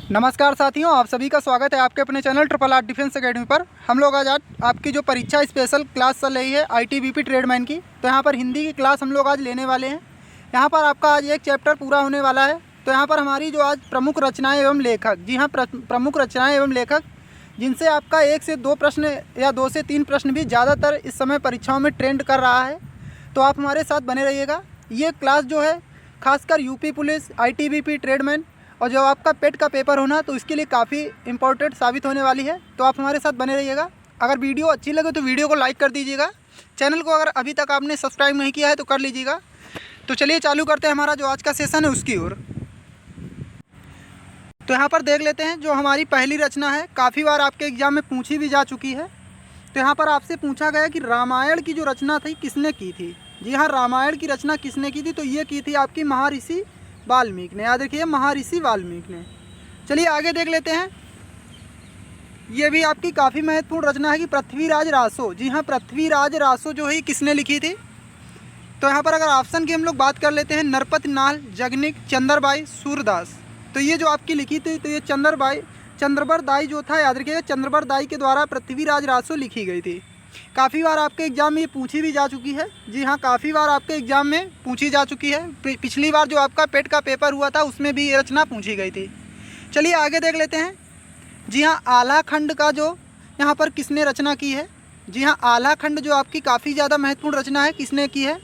नमस्कार साथियों, आप सभी का स्वागत है आपके अपने channel triple R defence academy पर। हम लोग आज आपकी जो परीक्षा स्पेशल क्लास चल रही है आईटीबीपी ट्रेडमैन की, तो यहाँ पर हिंदी की क्लास हम लोग आज लेने वाले हैं। यहाँ पर आपका आज एक चैप्टर पूरा होने वाला है। तो यहाँ पर हमारी जो आज प्रमुख रचनाएँ एवं लेखक, जी हाँ, प्रमुख रचनाएँ एवं लेखक जिनसे आपका 1 से 2 प्रश्न या 2 से 3 प्रश्न भी ज़्यादातर इस समय परीक्षाओं में ट्रेंड कर रहा है। तो आप हमारे साथ बने रहिएगा। ये क्लास जो है खासकर यूपी पुलिस, आईटीबीपी ट्रेडमैन और जो आपका पेट का पेपर होना, तो इसके लिए काफ़ी इंपॉर्टेंट साबित होने वाली है। तो आप हमारे साथ बने रहिएगा। अगर वीडियो अच्छी लगे तो वीडियो को लाइक कर दीजिएगा। चैनल को अगर अभी तक आपने सब्सक्राइब नहीं किया है तो कर लीजिएगा। तो चलिए चालू करते हैं हमारा जो आज का सेशन है उसकी ओर। तो यहाँ पर देख लेते हैं जो हमारी पहली रचना है, काफ़ी बार आपके एग्जाम में पूछी भी जा चुकी है। तो यहाँ पर आपसे पूछा गया कि रामायण की जो रचना थी किसने की थी। जी हाँ, रामायण की रचना किसने की थी, तो ये की थी आपकी महर्षि वाल्मीकि ने। याद रखिए, महर्षि वाल्मीकि ने। चलिए आगे देख लेते हैं। ये भी आपकी काफ़ी महत्वपूर्ण रचना है कि पृथ्वीराज रासो। जी हाँ, पृथ्वीराज रासो जो है किसने लिखी थी। तो यहाँ पर अगर ऑप्शन की हम लोग बात कर लेते हैं, नरपत नाल, जगनिक, चंद्रबाई, सूरदास। तो ये जो आपकी लिखी थी, तो ये चंद्रबर दाई जो था, याद रखिएगा, चंद्रबर दाई के द्वारा पृथ्वीराज रासो लिखी गई थी। काफ़ी बार आपके एग्ज़ाम में ये पूछी भी जा चुकी है। जी हाँ, काफ़ी बार आपके एग्ज़ाम में पूछी जा चुकी है। पिछली बार जो आपका पेट का पेपर हुआ था उसमें भी ये रचना पूछी गई थी। चलिए आगे देख लेते हैं। जी हाँ, आला खंड का जो यहाँ पर किसने रचना की है। जी हाँ, आला खंड जो आपकी काफ़ी ज़्यादा महत्वपूर्ण रचना है, किसने की है।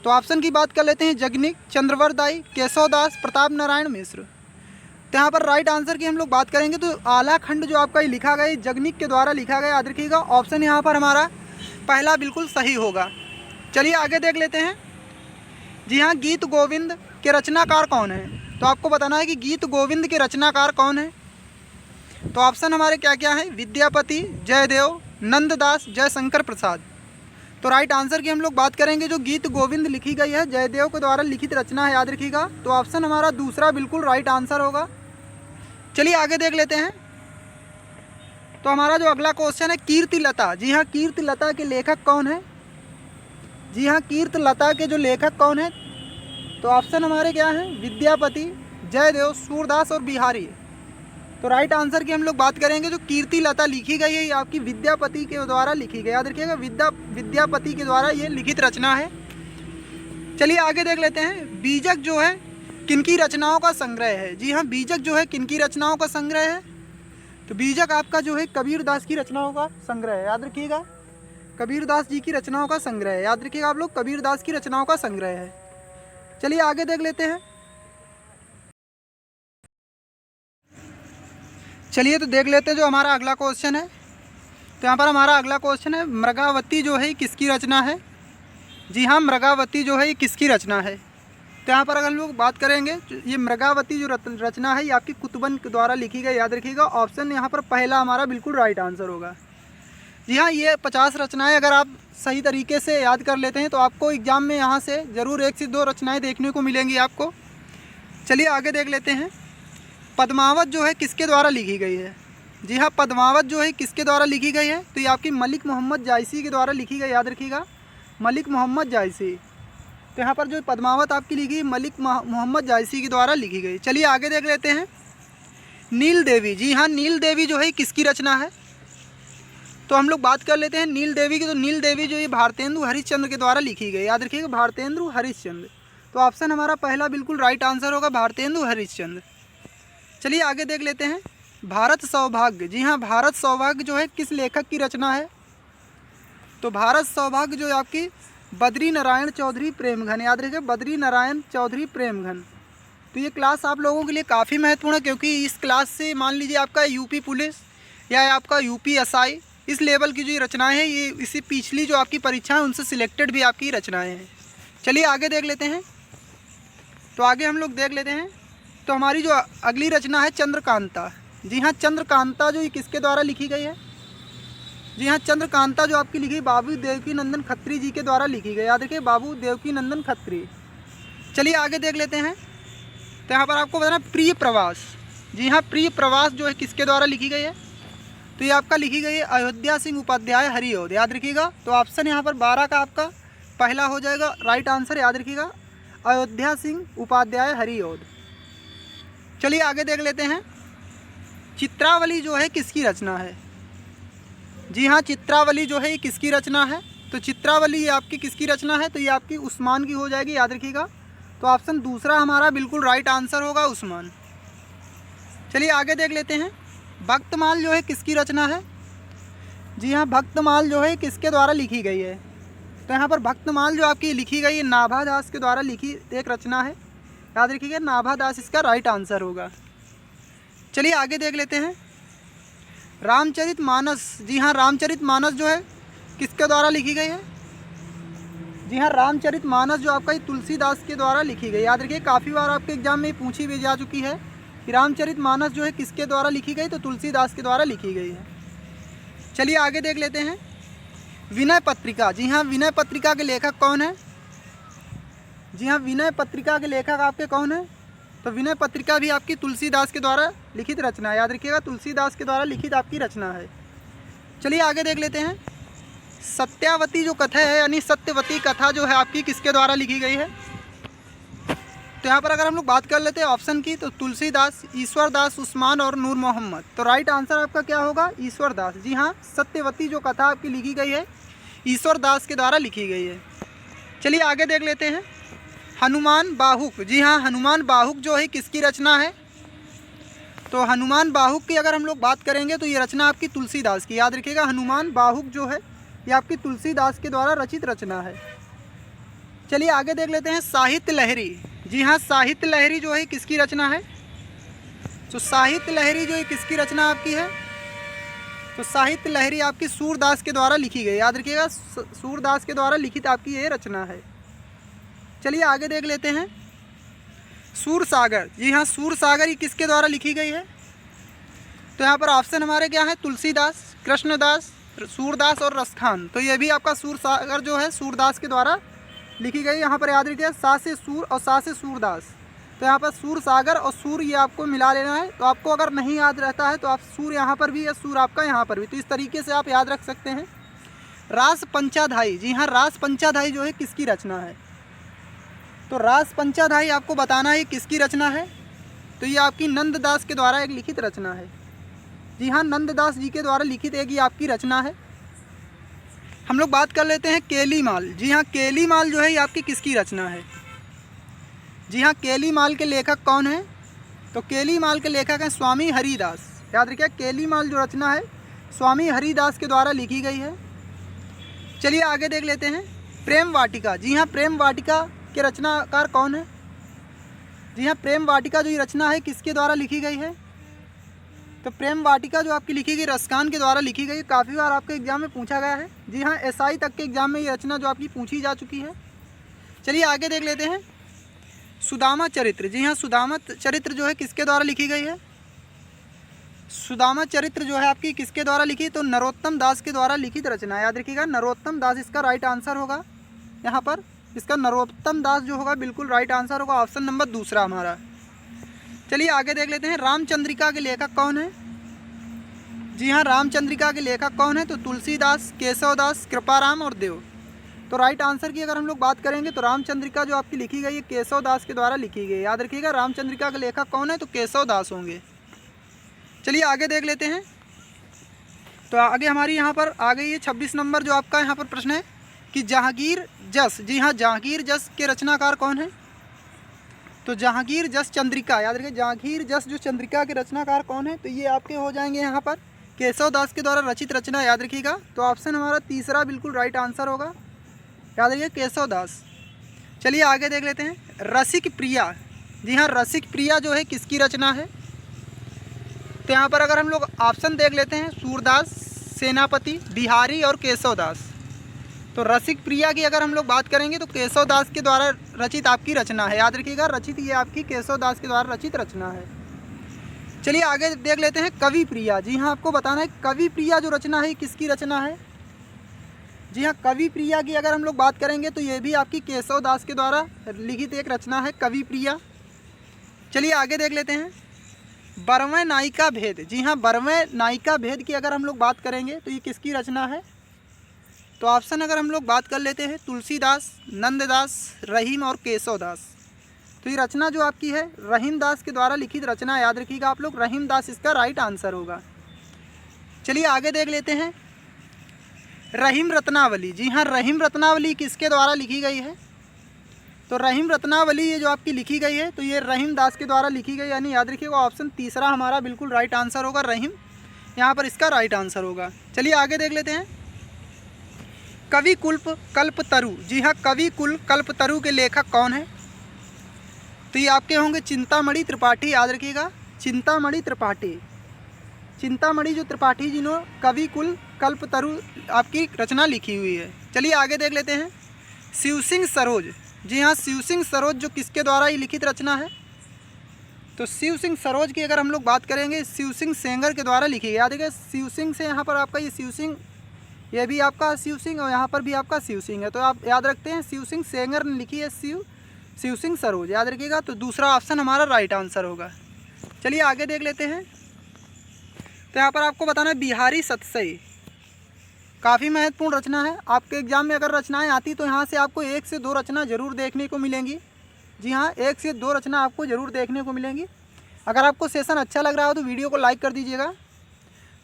तो ऑप्शन की बात कर लेते हैं, जगनिक, चंद्रबर दाई, केशवदास, प्रताप नारायण मिश्र। तो यहाँ पर राइट आंसर की हम लोग बात करेंगे तो आला खंड जो आपका ये लिखा गया, जगनिक के द्वारा लिखा गया। याद रखिएगा, ऑप्शन यहाँ पर हमारा पहला बिल्कुल सही होगा। चलिए आगे देख लेते हैं। जी हाँ, गीत गोविंद के रचनाकार कौन है। तो आपको बताना है कि गीत गोविंद के रचनाकार कौन है। तो ऑप्शन हमारे क्या क्या हैं, विद्यापति, जयदेव, नंददास, जयशंकर प्रसाद। तो राइट आंसर की हम लोग बात करेंगे, जो गीत गोविंद लिखी गई है जयदेव के द्वारा लिखित रचना है। याद रखिएगा, तो ऑप्शन हमारा दूसरा बिल्कुल राइट आंसर होगा। चलिए आगे देख लेते हैं। तो हमारा जो अगला क्वेश्चन है, कीर्तिलता। जी हाँ, कीर्तिलता के लेखक कौन है। जी हाँ, कीर्तिलता के जो लेखक कौन है। तो ऑप्शन हमारे क्या हैं, विद्यापति, जयदेव, सूरदास और बिहारी। तो राइट आंसर की हम लोग बात करेंगे, जो कीर्तिलता लिखी गई है ये आपकी विद्यापति के द्वारा लिखी गई। याद रखिएगा, विद्यापति के द्वारा ये लिखित रचना है। चलिए आगे देख लेते हैं। बीजक जो है किनकी रचनाओं का संग्रह है। जी हाँ, बीजक जो है किनकी रचनाओं का संग्रह है। तो बीजक आपका जो है कबीरदास की रचनाओं का संग्रह है। याद रखिएगा, कबीरदास जी की रचनाओं का संग्रह है। याद रखिएगा आप लोग, कबीरदास की रचनाओं का संग्रह है। चलिए आगे देख लेते हैं। चलिए तो देख लेते हैं जो हमारा अगला क्वेश्चन है। तो यहाँ पर हमारा अगला क्वेश्चन है, मृगावती जो है किसकी रचना है। जी हाँ, मृगावती जो है ये किसकी रचना है। तो यहाँ पर अगर हम लोग बात करेंगे, ये मृगावती जो रचना है ये आपकी कुतुबन के द्वारा लिखी गई। याद रखिएगा, ऑप्शन यहाँ पर पहला हमारा बिल्कुल राइट आंसर होगा। जी हाँ, ये 50 रचनाएं अगर आप सही तरीके से याद कर लेते हैं तो आपको एग्ज़ाम में यहाँ से ज़रूर 1 से 2 रचनाएं देखने को मिलेंगी आपको। चलिए आगे देख लेते हैं। पद्मावत जो है किसके द्वारा लिखी गई है। जी हाँ, पद्मावत जो है किसके द्वारा लिखी गई है। तो ये आपकी मलिक मोहम्मद जायसी के द्वारा लिखी गई। याद रखिएगा, मलिक मोहम्मद जायसी। तो यहाँ पर जो पद्मावत आपकी लिखी, मलिक मोहम्मद जायसी के द्वारा लिखी गई। चलिए आगे देख लेते हैं। नील देवी। जी हाँ, नील देवी जो है किसकी रचना है। तो हम लोग बात कर लेते हैं नील देवी की। तो नील देवी जो ये भारतेंदु हरिश्चंद्र के द्वारा लिखी गई। याद रखिएगा, भारतेंदु हरिश्चंद्र। तो ऑप्शन हमारा पहला बिल्कुल राइट आंसर होगा, भारतेंदु हरिश्चंद्र। चलिए आगे देख लेते हैं। भारत सौभाग्य। जी हाँ, भारत सौभाग्य जो है किस लेखक की रचना है। तो भारत सौभाग्य जो है आपकी बद्री नारायण चौधरी प्रेमघन। याद रखिए, बद्री नारायण चौधरी प्रेमघन। तो ये क्लास आप लोगों के लिए काफ़ी महत्वपूर्ण है, क्योंकि इस क्लास से मान लीजिए आपका यूपी पुलिस या आपका यूपी एसआई, इस लेवल की जो ये रचनाएं हैं ये इसी पिछली जो आपकी परीक्षा है उनसे सिलेक्टेड भी आपकी रचनाएं हैं। चलिए आगे देख लेते हैं। तो आगे हम लोग देख लेते हैं। तो हमारी जो अगली रचना है, चंद्रकांता। जी हाँ, चंद्रकांता जो ये किसके द्वारा लिखी गई है। जी हाँ, चंद्रकांता जो आपकी लिखी बाबू देवकी नंदन खत्री जी के द्वारा लिखी गई। याद रखिए, बाबू देवकी नंदन खत्री। चलिए आगे देख लेते हैं। तो यहाँ पर आपको बताना, प्रिय प्रवास। जी हाँ, प्रिय प्रवास जो है किसके द्वारा लिखी गई है। तो ये आपका लिखी गई है अयोध्या सिंह उपाध्याय हरिऔध। याद रखिएगा, तो ऑप्शन यहाँ पर 12 का आपका पहला हो जाएगा राइट आंसर। याद रखिएगा, अयोध्या सिंह उपाध्याय हरिऔध। चलिए आगे देख लेते हैं। चित्रावली जो है किसकी रचना है? जी हाँ, चित्रावली जो है ये किसकी रचना है? तो चित्रावली ये आपकी किसकी रचना है? तो ये आपकी उस्मान की हो जाएगी, याद रखिएगा। तो ऑप्शन दूसरा हमारा बिल्कुल राइट आंसर होगा, उस्मान। चलिए आगे देख लेते हैं। भक्तमाल जो है किसकी रचना है? जी हाँ, भक्तमाल जो है किसके द्वारा लिखी गई है? तो यहाँ पर भक्तमाल जो आपकी लिखी गई है नाभा दास के द्वारा लिखी एक रचना है, याद रखिएगा, नाभा दास इसका राइट आंसर होगा। चलिए आगे देख लेते हैं। रामचरितमानस, जी हाँ, रामचरितमानस जो है किसके द्वारा लिखी गई है? जी हाँ, रामचरितमानस जो आपका तुलसीदास के द्वारा लिखी गई। याद रखिए, काफ़ी बार आपके एग्जाम में पूछी भी जा चुकी है कि रामचरितमानस जो है किसके द्वारा लिखी गई? तो तुलसीदास के द्वारा लिखी गई है। चलिए आगे देख लेते हैं। विनय पत्रिका, जी हाँ, विनय पत्रिका के लेखक कौन है? जी हाँ, विनय पत्रिका के लेखक आपके कौन है? तो विनय पत्रिका भी आपकी तुलसीदास के द्वारा लिखित रचना है, याद रखिएगा, तुलसीदास के द्वारा लिखित आपकी रचना है। चलिए आगे देख लेते हैं। सत्यावती जो कथा है, यानी सत्यवती कथा जो है आपकी किसके द्वारा लिखी गई है? तो यहाँ पर अगर हम लोग बात कर लेते हैं ऑप्शन की, तो तुलसीदास, ईश्वरदास, उस्मान और नूर मोहम्मद। तो राइट आंसर आपका क्या होगा? ईश्वरदास। जी हाँ, सत्यवती जो कथा आपकी लिखी गई है ईश्वरदास के द्वारा लिखी गई है। चलिए आगे देख लेते हैं। हनुमान बाहुक, जी हाँ, हनुमान बाहुक जो है किसकी रचना है? तो हनुमान बाहुक की अगर हम लोग बात करेंगे तो ये रचना आपकी तुलसीदास की, याद रखिएगा, हनुमान बाहुक जो है ये आपकी तुलसीदास के द्वारा रचित रचना है। चलिए आगे देख लेते हैं। साहित्य लहरी, जी हाँ, साहित्य लहरी जो है किसकी रचना है? तो साहित्य लहरी जो है किसकी रचना आपकी है? तो साहित्य लहरी आपकी सूरदास के द्वारा लिखी गई, याद रखिएगा, सूरदास के द्वारा लिखित आपकी ये रचना है। चलिए आगे देख लेते हैं। सूरसागर, जी हाँ, सूरसागर ये किसके द्वारा लिखी गई है? तो यहाँ पर ऑप्शन हमारे क्या है? तुलसीदास, कृष्णदास, सूरदास और रसखान। तो ये भी आपका सूरसागर जो है सूरदास के द्वारा लिखी गई। यहाँ पर याद रखिए, सा से सूर और सा से सूरदास। तो यहाँ पर सूरसागर और सूर ये आपको मिला लेना है। तो आपको अगर नहीं याद रहता है तो आप सूर यहाँ पर भी या सूर आपका यहाँ पर भी, तो इस तरीके से आप याद रख सकते हैं। रास पंचाधाई, जी हाँ, रास पंचाधाई जो है किसकी रचना है? तो रास पंचाधाई आपको बताना है किसकी रचना है? तो ये आपकी नंददास के द्वारा एक लिखित रचना है। जी हाँ, नंददास जी के द्वारा लिखित एक ये आपकी रचना है। हम लोग बात कर लेते हैं केलीमाल। जी हाँ, केलीमाल जो है ये आपकी किसकी रचना है? जी हाँ, केलीमाल के लेखक कौन है? तो केलीमाल के लेखक हैं स्वामी हरिदास। याद रखिए, केलीमाल जो रचना है स्वामी हरिदास के द्वारा लिखी गई है। चलिए आगे देख लेते हैं। प्रेम वाटिका, जी हाँ, प्रेम वाटिका के रचनाकार कौन है? जी हाँ, प्रेम वाटिका जो ये रचना है किसके द्वारा लिखी गई है? तो प्रेम वाटिका जो आपकी लिखी गई रसखान के द्वारा लिखी गई। काफ़ी बार आपके एग्जाम में पूछा गया है। जी हाँ, एसआई तक के एग्जाम में ये रचना जो आपकी पूछी जा चुकी है। चलिए आगे देख लेते हैं। सुदामा चरित्र, जी हाँ, सुदामा चरित्र जो है किसके द्वारा लिखी गई है? सुदामा चरित्र जो है आपकी किसके द्वारा लिखी? तो नरोत्तम दास के द्वारा लिखित रचना, याद रखिएगा, नरोत्तम दास इसका राइट आंसर होगा। यहाँ पर इसका नरोत्तम दास जो होगा बिल्कुल राइट आंसर होगा, ऑप्शन नंबर दूसरा हमारा। चलिए आगे देख लेते हैं। रामचंद्रिका के लेखक कौन है? जी हाँ, रामचंद्रिका के लेखक कौन है? तो तुलसीदास, केशवदास, कृपाराम और देव। तो राइट आंसर की अगर हम लोग बात करेंगे तो रामचंद्रिका जो आपकी लिखी गई है केशवदास के द्वारा लिखी गई है। याद रखिएगा, रामचंद्रिका के लेखक कौन है? तो केशवदास होंगे। चलिए आगे देख लेते हैं। तो आगे हमारी यहाँ पर आ गई है 26 नंबर जो आपका यहाँ पर प्रश्न है कि जहांगीर जस, जी हाँ, जहांगीर जस के रचनाकार कौन है? तो जहांगीर जस चंद्रिका, याद रखिए, जहांगीर जस जो चंद्रिका के रचनाकार कौन है? तो ये आपके हो जाएंगे यहाँ पर केशवदास के द्वारा रचित रचना, याद रखिएगा। तो ऑप्शन हमारा तीसरा बिल्कुल राइट आंसर होगा, याद रखिए, केशवदास। चलिए आगे देख लेते हैं। रसिक प्रिया, जी हाँ, रसिक प्रिया जो है किसकी रचना है? तो यहाँ पर अगर हम लोग ऑप्शन देख लेते हैं, सूरदास, सेनापति, बिहारी और केशवदास। तो रसिक प्रिया की अगर हम लोग बात करेंगे तो केशवदास के द्वारा रचित आपकी रचना है, याद रखिएगा, रचित ये आपकी केशवदास के द्वारा रचित रचना है। चलिए आगे देख लेते हैं। कवि प्रिया, जी हाँ, आपको बताना है कवि प्रिया जो रचना है किसकी रचना है? जी हाँ, कवि प्रिया की अगर हम लोग बात करेंगे तो ये भी आपकी केशवदास के द्वारा लिखित एक रचना है, कवि प्रिया। चलिए आगे देख लेते हैं। बरवें नायिका भेद, जी हाँ, बरवें नायिका भेद की अगर हम लोग बात करेंगे तो ये किसकी रचना है? तो ऑप्शन अगर हम लोग बात कर लेते हैं तुलसीदास, नंददास, रहीम और केशवदास। तो तो ये रचना जो आपकी है रहीम दास के द्वारा लिखित रचना, याद रखिएगा आप लोग, रहीम दास इसका राइट आंसर होगा। चलिए आगे देख लेते हैं। रहीम रत्नावली, जी हाँ, रहीम रत्नावली किसके द्वारा लिखी गई है? तो रहीम रत्नावली ये जो आपकी लिखी गई है तो ये रहीम दास के द्वारा लिखी गई, यानी याद रखिएगा ऑप्शन तीसरा हमारा बिल्कुल राइट आंसर होगा, रहीम यहाँ पर इसका राइट आंसर होगा। चलिए आगे देख लेते हैं। कवि कुल्प कल्पतरु, जी हाँ, कवि कुल कल्पतरु के लेखक कौन है? तो ये आपके होंगे चिंतामणि त्रिपाठी, याद रखिएगा, चिंतामणि त्रिपाठी। चिंतामणि जो त्रिपाठी जिन्होंने कवि कुल कल्पतरु आपकी रचना लिखी हुई है। चलिए आगे देख लेते हैं। शिव सिंह सरोज, जी हाँ, शिव सिंह सरोज जो किसके द्वारा ये लिखित रचना है? तो शिव सिंह सरोज की अगर हम लोग बात करेंगे, शिव सिंह सेंगर के द्वारा लिखी है। याद रखिए शिव सिंह से यहाँ पर आपका ये शिव सिंह, ये भी आपका शिव सिंह और यहाँ पर भी आपका शिव सिंह है, तो आप याद रखते हैं शिव सिंह सेंगर ने लिखी है शिव सिंह सरोज, याद रखिएगा। तो दूसरा ऑप्शन हमारा राइट आंसर होगा। चलिए आगे देख लेते हैं। तो यहाँ पर आपको बताना है बिहारी सतसई, काफ़ी महत्वपूर्ण रचना है। आपके एग्जाम में अगर रचनाएं आती तो यहाँ से आपको 1 से 2 रचना जरूर देखने को मिलेंगी। जी हाँ, 1 से 2 रचना आपको ज़रूर देखने को मिलेंगी। अगर आपको सेशन अच्छा लग रहा हो तो वीडियो को लाइक कर दीजिएगा।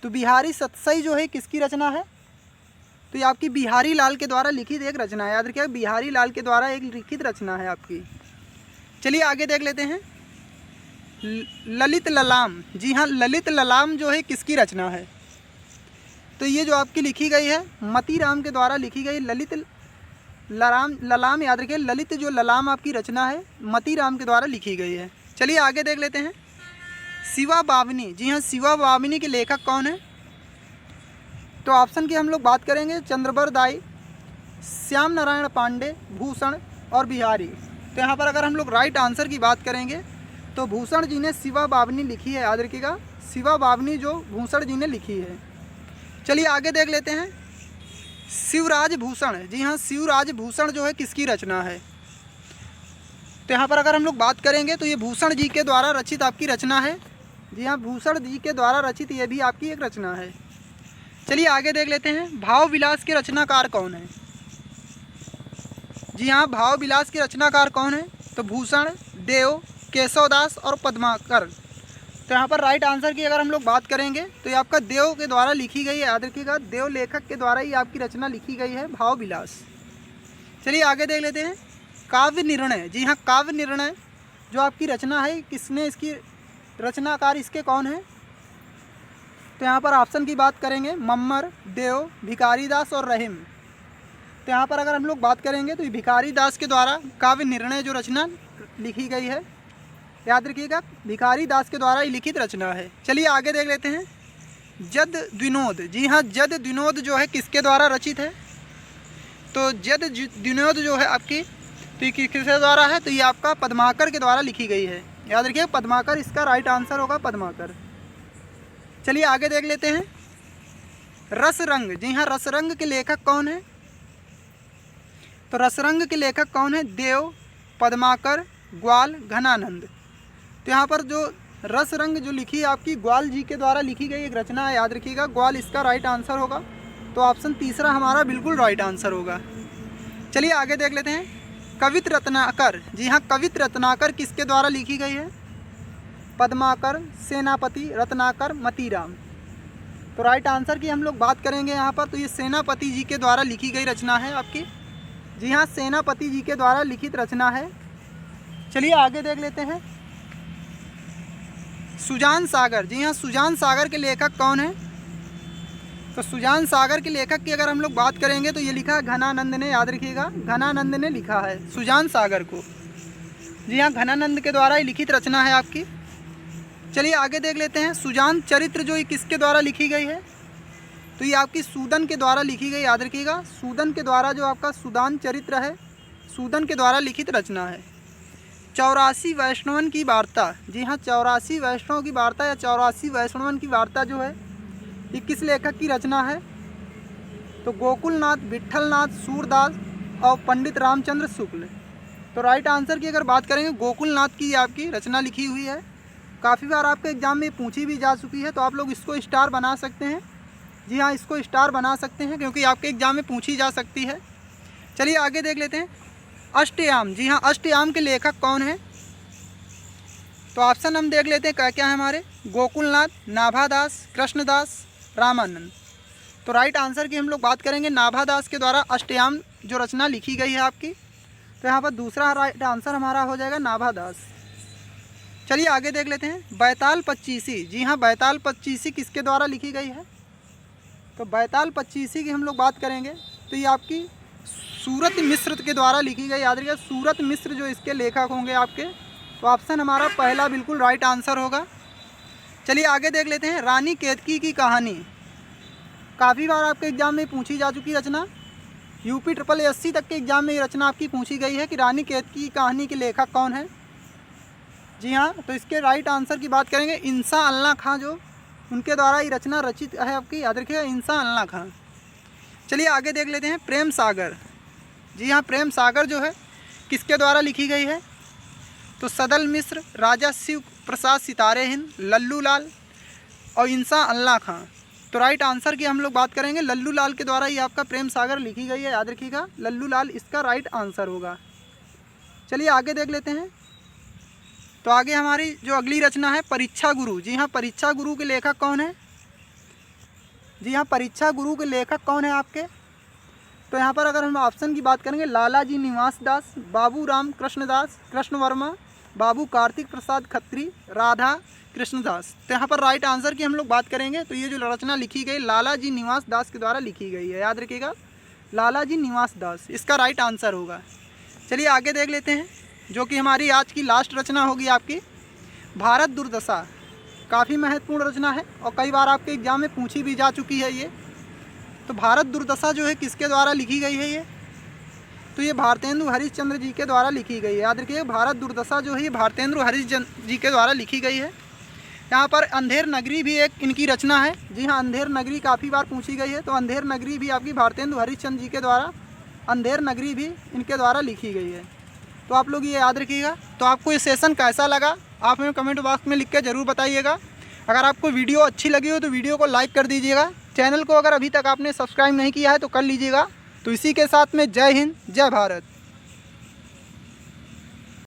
तो बिहारी सतसई जो है किसकी रचना है? तो ये आपकी बिहारी लाल के द्वारा लिखित एक रचना है, याद रखिए, बिहारी लाल के द्वारा एक लिखित रचना है आपकी। चलिए आगे देख लेते हैं। ललित ललाम, जी हाँ, ललित ललाम जो है किसकी रचना है? तो ये जो आपकी लिखी गई है मती राम के द्वारा लिखी गई ललित ललाम, याद रखिए, ललित जो ललाम आपकी रचना है मती राम के द्वारा लिखी गई है। चलिए आगे देख लेते हैं। शिवा बावनी, जी हाँ, शिवा बावनी के लेखक कौन है? तो ऑप्शन की हम लोग बात करेंगे चंद्रबर दाई, श्याम नारायण पांडे, भूषण और बिहारी। तो यहाँ पर अगर हम लोग राइट आंसर की बात करेंगे तो भूषण जी ने शिवा बावनी लिखी है, याद रखिएगा, शिवा बावनी जो भूषण जी ने लिखी है। चलिए आगे देख लेते हैं। शिवराज भूषण, जी हाँ, शिवराज भूषण जो है किसकी रचना है? तो यहाँ पर अगर हम लोग बात करेंगे तो ये भूषण जी के द्वारा रचित आपकी रचना है। जी हाँ, भूषण जी के द्वारा रचित ये भी आपकी एक रचना है। चलिए आगे देख लेते हैं। भाव विलास के रचनाकार कौन है? जी हाँ, भाव विलास के रचनाकार कौन है? तो भूषण, देव, केशवदास और पद्माकर। तो यहाँ पर राइट आंसर की अगर हम लोग बात करेंगे तो ये आपका देव के द्वारा लिखी गई है, याद रखिएगा, देव लेखक के द्वारा ही आपकी रचना लिखी गई है, भाव विलास। चलिए आगे देख लेते हैं। काव्य निर्णय, जी हाँ, काव्य निर्णय जो आपकी रचना है किसने, इसकी रचनाकार इसके कौन है? तो यहाँ पर ऑप्शन की बात करेंगे मम्मर, देव, भिखारी दास और रहीम। तो यहाँ पर अगर हम लोग बात करेंगे तो ये भिखारी दास के द्वारा काव्य निर्णय जो रचना लिखी गई है, याद रखिएगा, भिखारी दास के द्वारा ही लिखित रचना है। चलिए आगे देख लेते हैं। जद द्विनोद, जी हाँ, जद द्विनोद जो है किसके द्वारा रचित है? तो जद द्विनोद जो है आपकी तो किसके द्वारा है? तो ये आपका पद्माकर के द्वारा लिखी गई है, याद रखिए, पद्माकर इसका राइट आंसर होगा, पद्माकर। चलिए आगे देख लेते हैं। रसरंग, जी हाँ, रसरंग के लेखक कौन है? तो रसरंग के लेखक कौन है? देव, पद्माकर, ग्वाल, घनानंद। तो यहाँ पर जो रसरंग जो लिखी है आपकी ग्वाल जी के द्वारा लिखी गई एक रचना है, याद रखिएगा, ग्वाल इसका राइट आंसर होगा। तो ऑप्शन तीसरा हमारा बिल्कुल राइट आंसर होगा। चलिए आगे देख लेते हैं। कवित रत्नाकर, जी हाँ, कवित रत्नाकर किसके द्वारा लिखी गई है? पद्माकर, सेनापति, रत्नाकर, मतीराम। तो राइट आंसर की हम लोग बात करेंगे यहाँ पर तो ये सेनापति जी के द्वारा लिखी गई रचना है आपकी। जी हाँ, सेनापति जी के द्वारा लिखित रचना है। चलिए आगे देख लेते हैं। सुजान सागर, जी हाँ, सुजान सागर के लेखक कौन है? तो सुजान सागर के लेखक की अगर हम लोग बात करेंगे तो ये लिखा है घनानंद ने, याद रखिएगा, घनानंद ने लिखा है सुजान सागर को। जी हाँ, घनानंद के द्वारा ही लिखित रचना है आपकी। चलिए आगे देख लेते हैं। सुजान चरित्र जो ये किसके द्वारा लिखी गई है? तो ये आपकी सूदन के द्वारा लिखी गई, याद रखिएगा, सूदन के द्वारा जो आपका सुदान चरित्र है, सूदन के द्वारा लिखित रचना है। 84 वैष्णवन की वार्ता, जी हाँ, 84 वैष्णव की वार्ता या 84 वैष्णवन की वार्ता जो है ये किस लेखक की रचना है? तो गोकुलनाथ, विट्ठलनाथ, सूरदास और पंडित रामचंद्र शुक्ल। तो राइट आंसर की अगर बात करेंगे गोकुलनाथ की आपकी रचना लिखी हुई है। काफ़ी बार आपके एग्जाम में पूछी भी जा चुकी है, तो आप लोग इसको स्टार बना सकते हैं। जी हाँ, इसको स्टार बना सकते हैं क्योंकि आपके एग्जाम में पूछी जा सकती है। चलिए आगे देख लेते हैं। अष्टयाम, जी हाँ, अष्टयाम के लेखक कौन है? तो ऑप्शन हम देख लेते हैं क्या क्या है हमारे, गोकुलनाथ, नाभादास, कृष्णदास, रामानंद। तो राइट आंसर की हम लोग बात करेंगे नाभादास के द्वारा अष्टयाम जो रचना लिखी गई है आपकी। तो यहाँ पर दूसरा राइट आंसर हमारा हो जाएगा नाभादास। चलिए आगे देख लेते हैं, बैताल पच्चीसी। जी हाँ, बैताल पच्चीसी किसके द्वारा लिखी गई है? तो बैताल पच्चीसी की हम लोग बात करेंगे तो ये आपकी सूरत मिश्र के द्वारा लिखी गई। याद रखिएगा, सूरत मिश्र जो इसके लेखक होंगे आपके। तो ऑप्शन हमारा पहला बिल्कुल राइट आंसर होगा। चलिए आगे देख लेते हैं, रानी केतकी की कहानी। काफ़ी बार आपके एग्जाम में पूछी जा चुकी रचना, यूपी SSSC तक के एग्जाम में ये रचना आपकी पूछी गई है कि रानी केतकी की कहानी के लेखक कौन है। जी हाँ, तो इसके राइट आंसर की बात करेंगे इंसा अल्लाह खां, जो उनके द्वारा ये रचना रचित है आपकी। याद रखिएगा, इंसा अल्लाह खां। चलिए आगे देख लेते हैं, प्रेम सागर। जी हाँ, प्रेम सागर जो है किसके द्वारा लिखी गई है? तो सदल मिश्र, राजा शिव प्रसाद सितारे हिंद, लल्लू लाल और इंसा अल्लाह खां। तो राइट आंसर की हम लोग बात करेंगे लल्लू लाल के द्वारा ही आपका प्रेम सागर लिखी गई है। याद रखिएगा, लल्लू लाल इसका राइट आंसर होगा। चलिए आगे देख लेते हैं, तो आगे हमारी जो अगली रचना है परीक्षा गुरु। जी हाँ, परीक्षा गुरु के लेखक कौन है? जी हाँ, परीक्षा गुरु के लेखक कौन है आपके? तो यहाँ पर अगर हम ऑप्शन की बात करेंगे, लालाजी निवास दास, बाबू राम कृष्णदास, कृष्ण वर्मा, बाबू कार्तिक प्रसाद खत्री, राधा कृष्णदास। तो यहाँ पर राइट आंसर की हम लोग बात करेंगे तो ये जो रचना लिखी गई लालाजी निवास दास के द्वारा लिखी गई है। याद रखिएगा, लालाजी निवास दास इसका राइट आंसर होगा। चलिए आगे देख लेते हैं, जो कि हमारी आज की लास्ट रचना होगी आपकी, भारत दुर्दशा। काफ़ी महत्वपूर्ण रचना है और कई बार आपके एग्जाम में पूछी भी जा चुकी है ये। तो भारत दुर्दशा जो है किसके द्वारा लिखी गई है ये? तो ये भारतेंदु हरिश्चंद्र जी के द्वारा लिखी गई है। याद रखिए, भारत दुर्दशा जो है ये भारतेंदु हरिश्चंद्र जी के द्वारा लिखी गई है। यहाँ पर अंधेर नगरी भी एक इनकी रचना है। जी हाँ, अंधेर नगरी काफ़ी बार पूछी गई है। तो अंधेर नगरी भी आपकी भारतेंदु हरिश्चंद्र जी के द्वारा, अंधेर नगरी भी इनके द्वारा लिखी गई है। तो आप लोग ये याद रखिएगा। तो आपको ये सेशन कैसा लगा आप हमें कमेंट बॉक्स में लिख के ज़रूर बताइएगा। अगर आपको वीडियो अच्छी लगी हो तो वीडियो को लाइक कर दीजिएगा। चैनल को अगर अभी तक आपने सब्सक्राइब नहीं किया है तो कर लीजिएगा। तो इसी के साथ में जय हिंद, जय भारत।